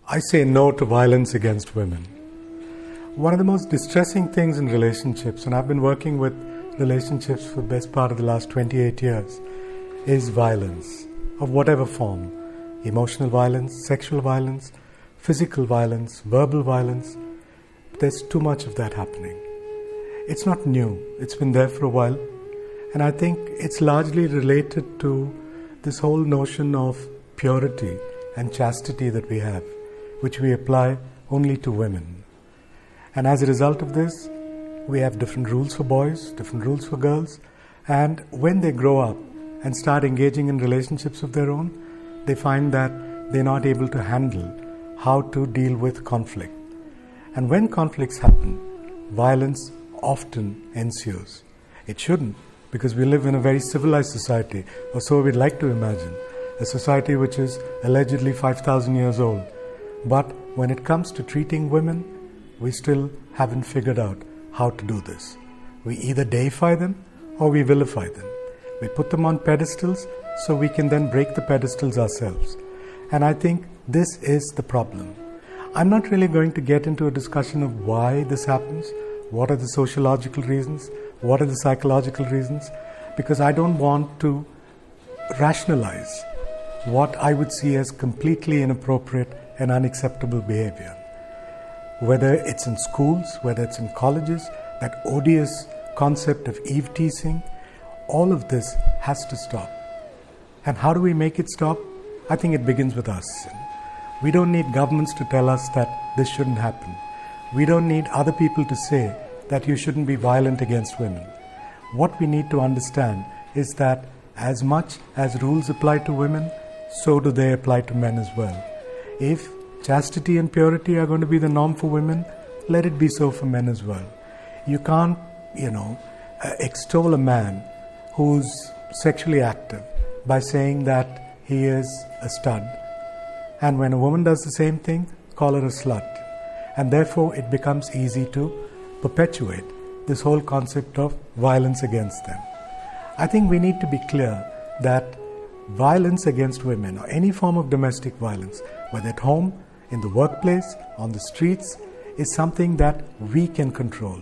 I say no to violence against women. One of the most distressing things in relationships, and I've been working with relationships for the best part of the last 28 years, is violence of whatever form. Emotional violence, sexual violence, physical violence, verbal violence. There's too much of that happening. It's not new. It's been there for a while. And I think it's largely related to this whole notion of purity and chastity that we have, which we apply only to women. And as a result of this, we have different rules for boys, different rules for girls, and when they grow up and start engaging in relationships of their own, they find that they're not able to handle how to deal with conflict. And when conflicts happen, violence often ensues. It shouldn't, because we live in a very civilized society, or so we'd like to imagine, a society which is allegedly 5,000 years old. But when it comes to treating women, we still haven't figured out how to do this. We either deify them or we vilify them. We put them on pedestals so we can then break the pedestals ourselves. And I think this is the problem. I'm not really going to get into a discussion of why this happens, what are the sociological reasons, what are the psychological reasons, because I don't want to rationalize what I would see as completely inappropriate and unacceptable behavior. Whether it's in schools, whether it's in colleges, that odious concept of Eve teasing, all of this has to stop. And how do we make it stop? I think it begins with us. We don't need governments to tell us that this shouldn't happen. We don't need other people to say that you shouldn't be violent against women. What we need to understand is that as much as rules apply to women, so do they apply to men as well. If chastity and purity are going to be the norm for women, let it be so for men as well. You can't, extol a man who's sexually active by saying that he is a stud. And when a woman does the same thing, call her a slut. And therefore it becomes easy to perpetuate this whole concept of violence against them. I think we need to be clear that violence against women, or any form of domestic violence, whether at home, in the workplace, on the streets, is something that we can control.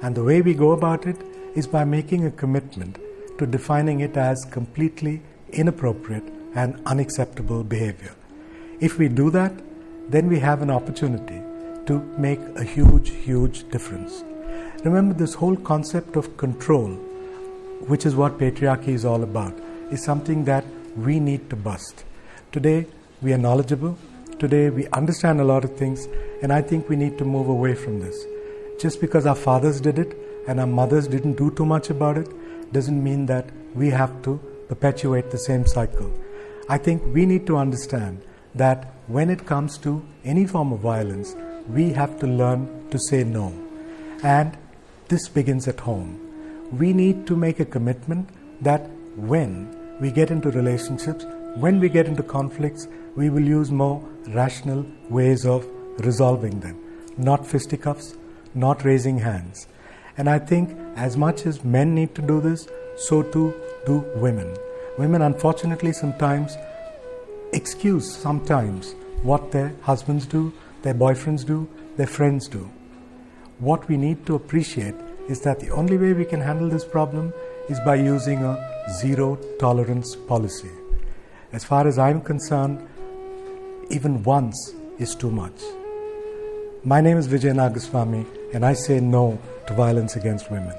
And the way we go about it is by making a commitment to defining it as completely inappropriate and unacceptable behavior. If we do that, then we have an opportunity to make a huge, huge difference. Remember, this whole concept of control, which is what patriarchy is all about, is something that we need to bust. Today, we are knowledgeable. Today, we understand a lot of things, and I think we need to move away from this. Just because our fathers did it and our mothers didn't do too much about it, doesn't mean that we have to perpetuate the same cycle. I think we need to understand that when it comes to any form of violence, we have to learn to say no. And this begins at home. We need to make a commitment that when we get into relationships, when we get into conflicts, we will use more rational ways of resolving them. Not fisticuffs, not raising hands. And I think as much as men need to do this, so too do women. Women, unfortunately, sometimes excuse what their husbands do, their boyfriends do, their friends do. What we need to appreciate is that the only way we can handle this problem is by using a zero tolerance policy. As far as I'm concerned, even once is too much. My name is Vijay Nagaswami, and I say no to violence against women.